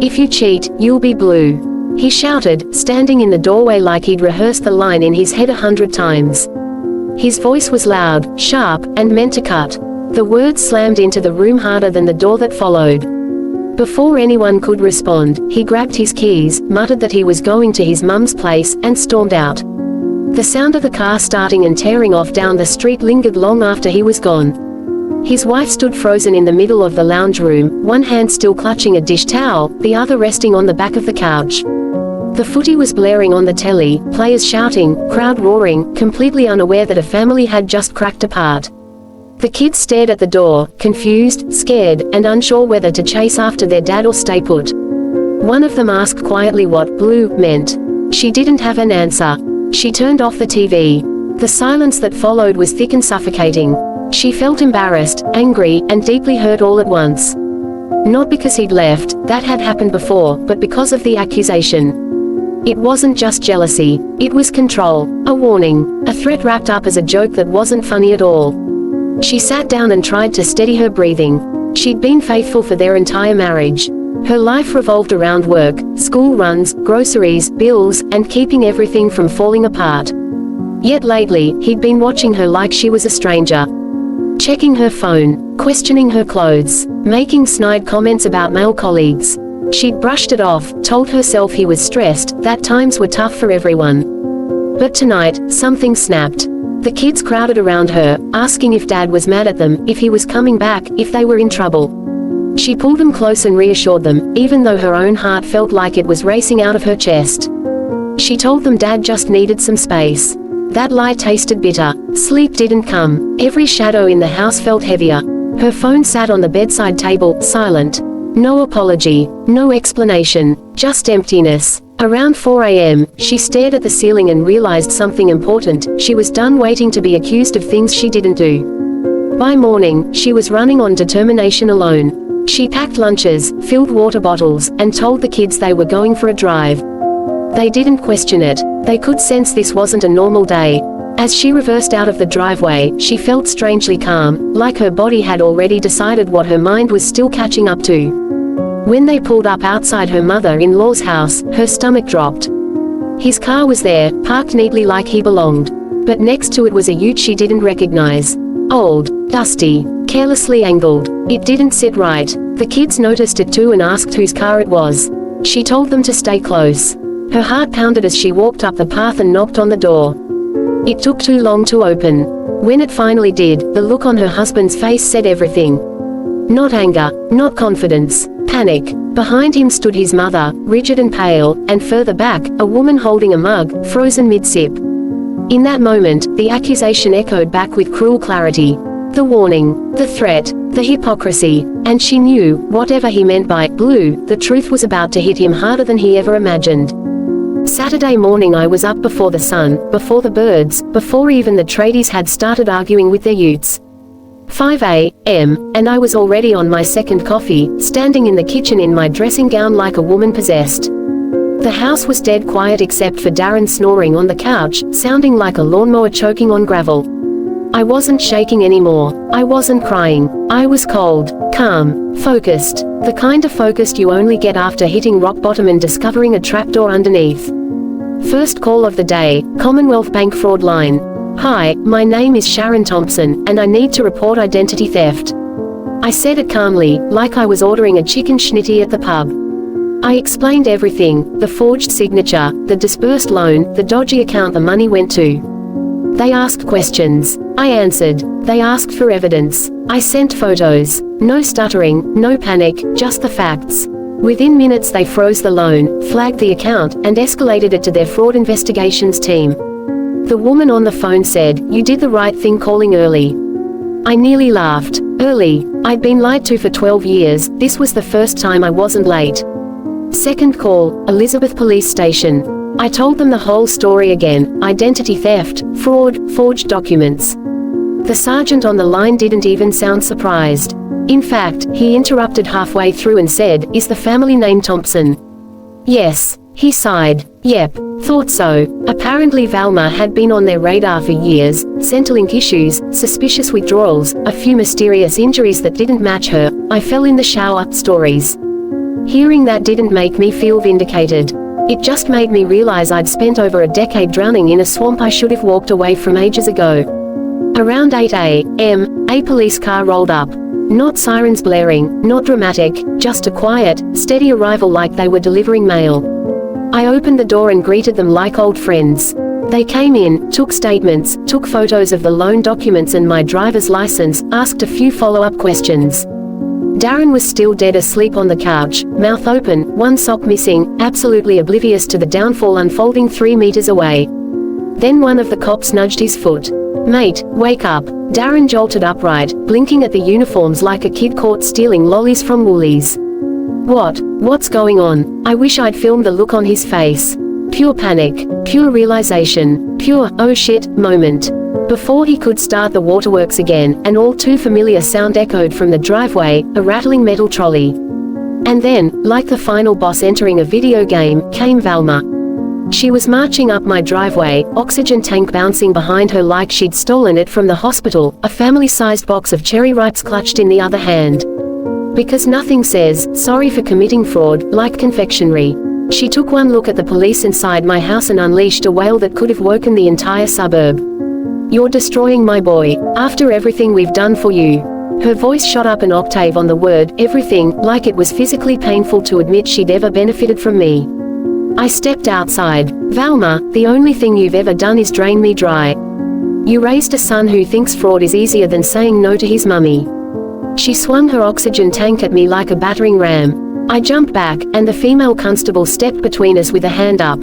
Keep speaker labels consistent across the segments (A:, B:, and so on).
A: "If you cheat, you'll be blue," he shouted, standing in the doorway like he'd rehearsed the line in his head 100 times. His voice was loud, sharp, and meant to cut. The words slammed into the room harder than the door that followed. Before anyone could respond, he grabbed his keys, muttered that he was going to his mum's place, and stormed out. The sound of the car starting and tearing off down the street lingered long after he was gone. His wife stood frozen in the middle of the lounge room, one hand still clutching a dish towel, the other resting on the back of the couch. The footy was blaring on the telly, players shouting, crowd roaring, completely unaware that a family had just cracked apart. The kids stared at the door, confused, scared, and unsure whether to chase after their dad or stay put. One of them asked quietly what "blue" meant. She didn't have an answer. She turned off the TV. The silence that followed was thick and suffocating. She felt embarrassed, angry, and deeply hurt all at once. Not because he'd left, that had happened before, but because of the accusation. It wasn't just jealousy. It was control, a warning, a threat wrapped up as a joke that wasn't funny at all. She sat down and tried to steady her breathing. She'd been faithful for their entire marriage. Her life revolved around work, school runs, groceries, bills, and keeping everything from falling apart. Yet lately, he'd been watching her like she was a stranger. Checking her phone, questioning her clothes, making snide comments about male colleagues. She'd brushed it off, told herself he was stressed, that times were tough for everyone. But tonight, something snapped. The kids crowded around her, asking if Dad was mad at them, if he was coming back, if they were in trouble. She pulled them close and reassured them, even though her own heart felt like it was racing out of her chest. She told them Dad just needed some space. That lie tasted bitter. Sleep didn't come. Every shadow in the house felt heavier. Her phone sat on the bedside table, silent. No apology, no explanation, just emptiness. Around 4 a.m., she stared at the ceiling and realized something important. She was done waiting to be accused of things she didn't do. By morning, she was running on determination alone. She packed lunches, filled water bottles, and told the kids they were going for a drive. They didn't question it. They could sense this wasn't a normal day. As she reversed out of the driveway, she felt strangely calm, like her body had already decided what her mind was still catching up to. When they pulled up outside her mother-in-law's house, her stomach dropped. His car was there, parked neatly like he belonged. But next to it was a ute she didn't recognize. Old, dusty, carelessly angled. It didn't sit right. The kids noticed it too and asked whose car it was. She told them to stay close. Her heart pounded as she walked up the path and knocked on the door. It took too long to open. When it finally did, the look on her husband's face said everything. Not anger, not confidence, panic. Behind him stood his mother, rigid and pale, and further back, a woman holding a mug, frozen mid-sip. In that moment, the accusation echoed back with cruel clarity. The warning, the threat, the hypocrisy. And she knew, whatever he meant by blue, the truth was about to hit him harder than he ever imagined. Saturday morning I was up before the sun, before the birds, before even the tradies had started arguing with their utes. 5 a.m., and I was already on my second coffee, standing in the kitchen in my dressing gown like a woman possessed. The house was dead quiet except for Darren snoring on the couch, sounding like a lawnmower choking on gravel. I wasn't shaking anymore. I wasn't crying. I was cold, calm, focused. The kind of focused you only get after hitting rock bottom and discovering a trapdoor underneath. First call of the day, Commonwealth Bank fraud line. "Hi, my name is Sharon Thompson, and I need to report identity theft." I said it calmly, like I was ordering a chicken schnitty at the pub. I explained everything, the forged signature, the disbursed loan, the dodgy account the money went to. They asked questions. I answered. They asked for evidence. I sent photos. No stuttering, no panic, just the facts. Within minutes they froze the loan, flagged the account, and escalated it to their fraud investigations team. The woman on the phone said, "You did the right thing calling early." I nearly laughed. Early? I'd been lied to for 12 years, this was the first time I wasn't late. Second call, Elizabeth Police Station. I told them the whole story again, identity theft, fraud, forged documents. The sergeant on the line didn't even sound surprised. In fact, he interrupted halfway through and said, "Is the family name Thompson?" "Yes." He sighed. "Yep, thought so." Apparently Valma had been on their radar for years, Centrelink issues, suspicious withdrawals, a few mysterious injuries that didn't match her, I fell in the shower stories. Hearing that didn't make me feel vindicated. It just made me realize I'd spent over a decade drowning in a swamp I should have walked away from ages ago. Around 8 a.m., a police car rolled up. Not sirens blaring, not dramatic, just a quiet, steady arrival like they were delivering mail. I opened the door and greeted them like old friends. They came in, took statements, took photos of the loan documents and my driver's license, asked a few follow-up questions. Darren was still dead asleep on the couch, mouth open, one sock missing, absolutely oblivious to the downfall unfolding 3 meters away. Then one of the cops nudged his foot. "Mate, wake up." Darren jolted upright, blinking at the uniforms like a kid caught stealing lollies from Woolies. What's going on? I wish I'd filmed the look on his face. Pure panic, pure realization, pure, oh shit, moment. Before he could start the waterworks again, an all too familiar sound echoed from the driveway, a rattling metal trolley. And then, like the final boss entering a video game, came Valma. She was marching up my driveway, oxygen tank bouncing behind her like she'd stolen it from the hospital, a family-sized box of cherry ripes clutched in the other hand. Because nothing says, sorry for committing fraud, like confectionery. She took one look at the police inside my house and unleashed a wail that could have woken the entire suburb. "You're destroying my boy, after everything we've done for you." Her voice shot up an octave on the word, everything, like it was physically painful to admit she'd ever benefited from me. I stepped outside. "Valma, the only thing you've ever done is drain me dry. You raised a son who thinks fraud is easier than saying no to his mummy." She swung her oxygen tank at me like a battering ram. I jumped back, and the female constable stepped between us with a hand up.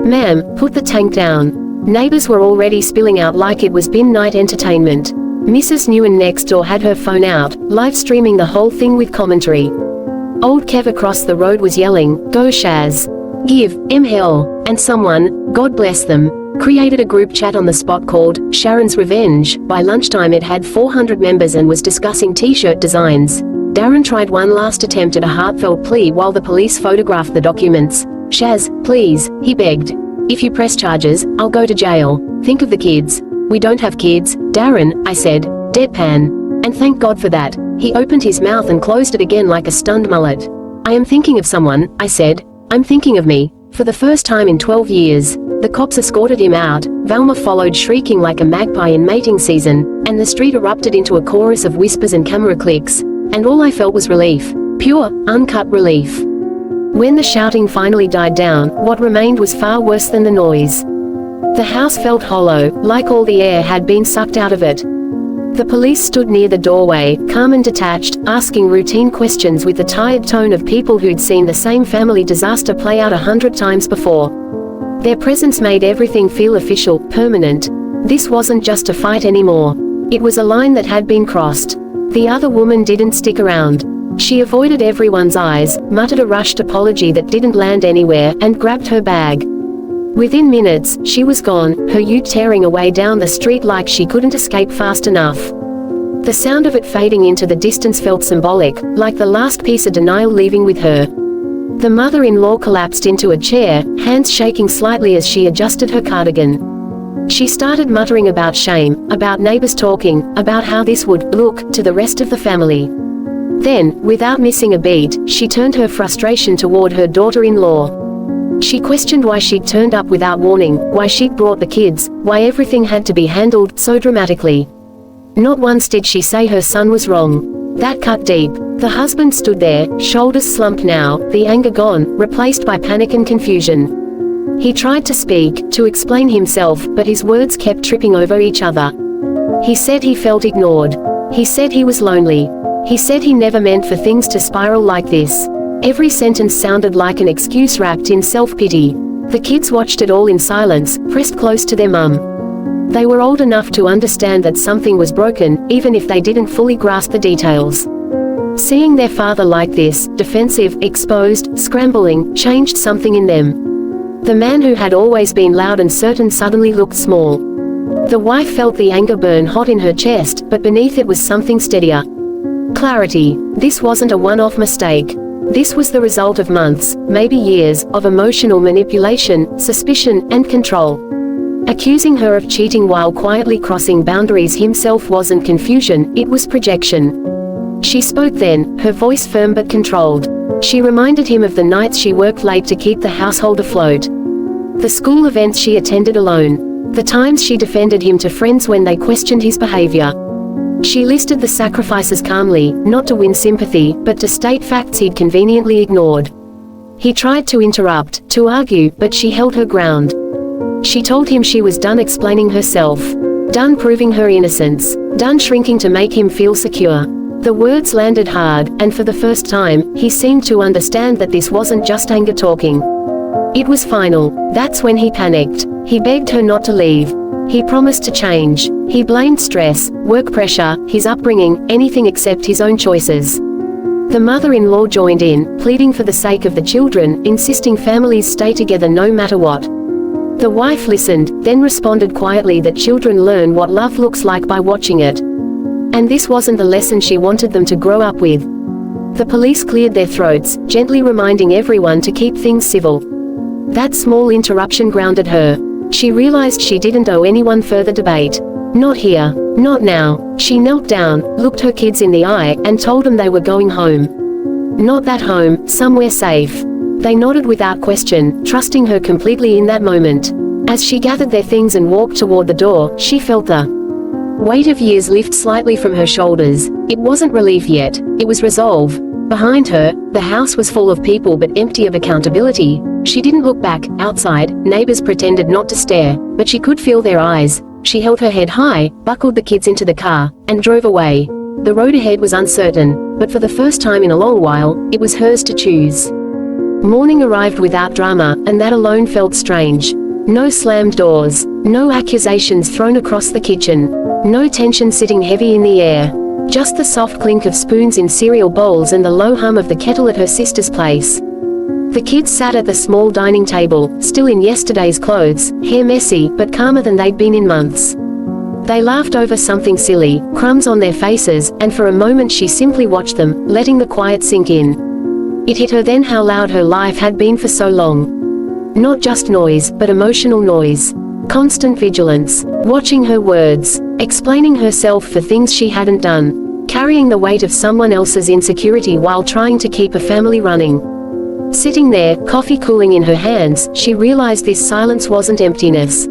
A: "Ma'am, put the tank down." Neighbours were already spilling out like it was bin night entertainment. Mrs. Newen next door had her phone out, live streaming the whole thing with commentary. Old Kev across the road was yelling, "Go Shaz. Give hell," and someone, God bless them, created a group chat on the spot called Sharon's Revenge. By lunchtime it had 400 members and was discussing t-shirt designs. Darren tried one last attempt at a heartfelt plea while the police photographed the documents. "Shaz, please," he begged. "If you press charges, I'll go to jail. Think of the kids." "We don't have kids, Darren," I said, deadpan. "And thank God for that." He opened his mouth and closed it again like a stunned mullet. "I am thinking of someone," I said. "I'm thinking of me. For the first time in 12 years. The cops escorted him out. Valma followed shrieking like a magpie in mating season, and the street erupted into a chorus of whispers and camera clicks. And all I felt was relief. Pure, uncut relief. When the shouting finally died down, what remained was far worse than the noise. The house felt hollow, like all the air had been sucked out of it. The police stood near the doorway, calm and detached, asking routine questions with the tired tone of people who'd seen the same family disaster play out 100 times before. Their presence made everything feel official, permanent. This wasn't just a fight anymore. It was a line that had been crossed. The other woman didn't stick around. She avoided everyone's eyes, muttered a rushed apology that didn't land anywhere, and grabbed her bag. Within minutes, she was gone, her ute tearing away down the street like she couldn't escape fast enough. The sound of it fading into the distance felt symbolic, like the last piece of denial leaving with her. The mother-in-law collapsed into a chair, hands shaking slightly as she adjusted her cardigan. She started muttering about shame, about neighbors talking, about how this would look to the rest of the family. Then, without missing a beat, she turned her frustration toward her daughter-in-law. She questioned why she'd turned up without warning, why she'd brought the kids, why everything had to be handled so dramatically. Not once did she say her son was wrong. That cut deep. The husband stood there, shoulders slumped now, the anger gone, replaced by panic and confusion. He tried to speak, to explain himself, but his words kept tripping over each other. He said he felt ignored. He said he was lonely. He said he never meant for things to spiral like this. Every sentence sounded like an excuse wrapped in self-pity. The kids watched it all in silence, pressed close to their mum. They were old enough to understand that something was broken, even if they didn't fully grasp the details. Seeing their father like this, defensive, exposed, scrambling, changed something in them. The man who had always been loud and certain suddenly looked small. The wife felt the anger burn hot in her chest, but beneath it was something steadier. Clarity. This wasn't a one-off mistake. This was the result of months, maybe years, of emotional manipulation, suspicion, and control. Accusing her of cheating while quietly crossing boundaries himself wasn't confusion, it was projection. She spoke then, her voice firm but controlled. She reminded him of the nights she worked late to keep the household afloat. The school events she attended alone. The times she defended him to friends when they questioned his behavior. She listed the sacrifices calmly, not to win sympathy, but to state facts he'd conveniently ignored. He tried to interrupt, to argue, but she held her ground. She told him she was done explaining herself. Done proving her innocence. Done shrinking to make him feel secure. The words landed hard, and for the first time, he seemed to understand that this wasn't just anger talking. It was final. That's when he panicked. He begged her not to leave. He promised to change. He blamed stress, work pressure, his upbringing, anything except his own choices. The mother-in-law joined in, pleading for the sake of the children, insisting families stay together no matter what. The wife listened, then responded quietly that children learn what love looks like by watching it. And this wasn't the lesson she wanted them to grow up with. The police cleared their throats, gently reminding everyone to keep things civil. That small interruption grounded her. She realized she didn't owe anyone further debate. Not here. Not now. She knelt down, looked her kids in the eye, and told them they were going home. Not that home, somewhere safe. They nodded without question, trusting her completely in that moment. As she gathered their things and walked toward the door, she felt the weight of years lift slightly from her shoulders. It wasn't relief yet, it was resolve. Behind her, the house was full of people but empty of accountability. She didn't look back. Outside, neighbors pretended not to stare, but she could feel their eyes. She held her head high, buckled the kids into the car, and drove away. The road ahead was uncertain, but for the first time in a long while, it was hers to choose. Morning arrived without drama, and that alone felt strange. No slammed doors, no accusations thrown across the kitchen, no tension sitting heavy in the air. Just the soft clink of spoons in cereal bowls and the low hum of the kettle at her sister's place. The kids sat at the small dining table, still in yesterday's clothes, hair messy, but calmer than they'd been in months. They laughed over something silly, crumbs on their faces, and for a moment she simply watched them, letting the quiet sink in. It hit her then how loud her life had been for so long. Not just noise, but emotional noise. Constant vigilance, watching her words, explaining herself for things she hadn't done, carrying the weight of someone else's insecurity while trying to keep a family running. Sitting there, coffee cooling in her hands, she realized this silence wasn't emptiness.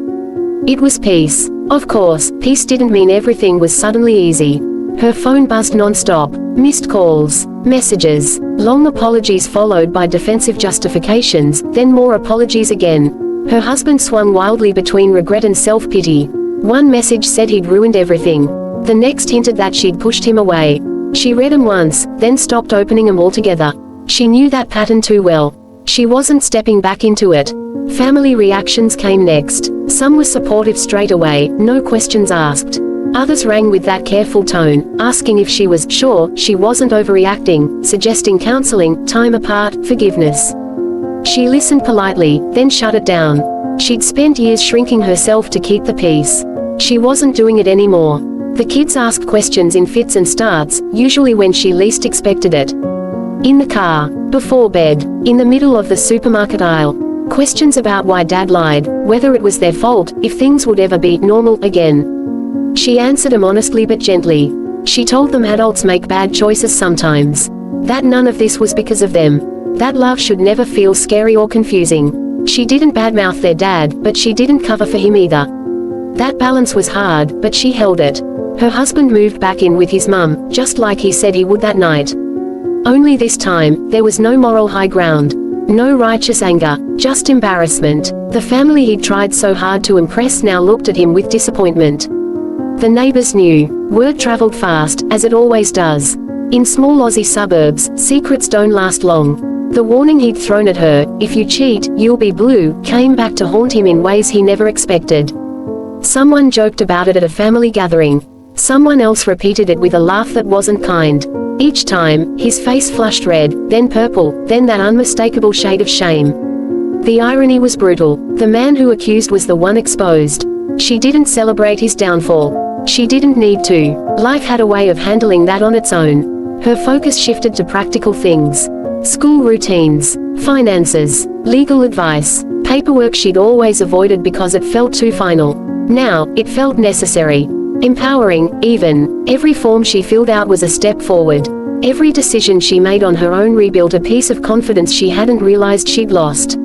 A: It was peace. Of course, peace didn't mean everything was suddenly easy. Her phone buzzed non-stop, missed calls, messages, long apologies followed by defensive justifications, then more apologies again. Her husband swung wildly between regret and self-pity. One message said he'd ruined everything. The next hinted that she'd pushed him away. She read them once, then stopped opening them altogether. She knew that pattern too well. She wasn't stepping back into it. Family reactions came next. Some were supportive straight away, no questions asked. Others rang with that careful tone, asking if she was sure she wasn't overreacting, suggesting counseling, time apart, forgiveness. She listened politely, then shut it down. She'd spent years shrinking herself to keep the peace. She wasn't doing it anymore. The kids asked questions in fits and starts, usually when she least expected it. In the car, before bed, in the middle of the supermarket aisle. Questions about why Dad lied, whether it was their fault, if things would ever be normal again. She answered them honestly but gently. She told them adults make bad choices sometimes. That none of this was because of them. That love should never feel scary or confusing. She didn't badmouth their dad, but she didn't cover for him either. That balance was hard, but she held it. Her husband moved back in with his mum, just like he said he would that night. Only this time, there was no moral high ground. No righteous anger, just embarrassment. The family he'd tried so hard to impress now looked at him with disappointment. The neighbors knew. Word traveled fast, as it always does. In small Aussie suburbs, secrets don't last long. The warning he'd thrown at her, if you cheat, you'll be blue, came back to haunt him in ways he never expected. Someone joked about it at a family gathering. Someone else repeated it with a laugh that wasn't kind. Each time, his face flushed red, then purple, then that unmistakable shade of shame. The irony was brutal. The man who accused was the one exposed. She didn't celebrate his downfall. She didn't need to. Life had a way of handling that on its own. Her focus shifted to practical things. School routines, finances, legal advice, paperwork she'd always avoided because it felt too final. Now, it felt necessary. Empowering, even. Every form she filled out was a step forward. Every decision she made on her own rebuilt a piece of confidence she hadn't realized she'd lost.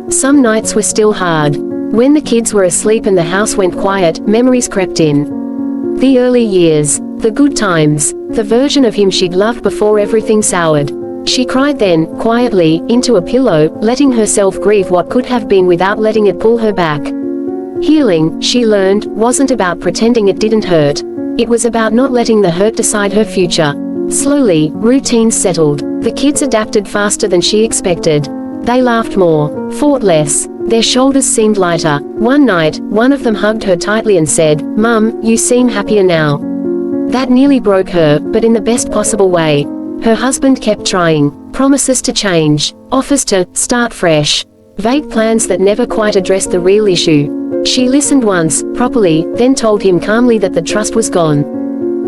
A: Some nights were still hard. When the kids were asleep and the house went quiet, memories crept in. The early years, the good times, the version of him she'd loved before everything soured. She cried then, quietly, into a pillow, letting herself grieve what could have been without letting it pull her back. Healing, she learned, wasn't about pretending it didn't hurt. It was about not letting the hurt decide her future. Slowly, routines settled. The kids adapted faster than she expected. They laughed more, fought less. Their shoulders seemed lighter. One night, one of them hugged her tightly and said, "Mum, you seem happier now." That nearly broke her, but in the best possible way. Her husband kept trying. Promises to change. Offers to start fresh. Vague plans that never quite addressed the real issue. She listened once, properly, then told him calmly that the trust was gone.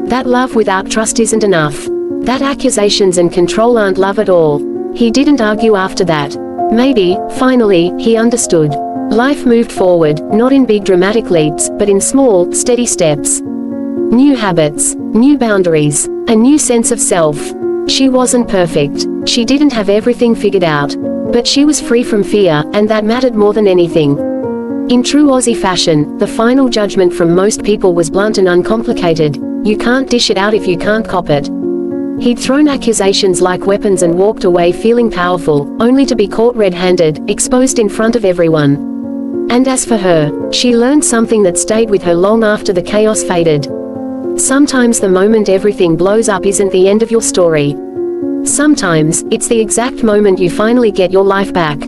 A: That love without trust isn't enough. That accusations and control aren't love at all. He didn't argue after that. Maybe, finally, he understood. Life moved forward, not in big dramatic leaps, but in small, steady steps. New habits, new boundaries, a new sense of self. She wasn't perfect. She didn't have everything figured out. But she was free from fear, and that mattered more than anything. In true Aussie fashion, the final judgment from most people was blunt and uncomplicated. You can't dish it out if you can't cop it. He'd thrown accusations like weapons and walked away feeling powerful, only to be caught red-handed, exposed in front of everyone. And as for her, she learned something that stayed with her long after the chaos faded. Sometimes the moment everything blows up isn't the end of your story. Sometimes, it's the exact moment you finally get your life back.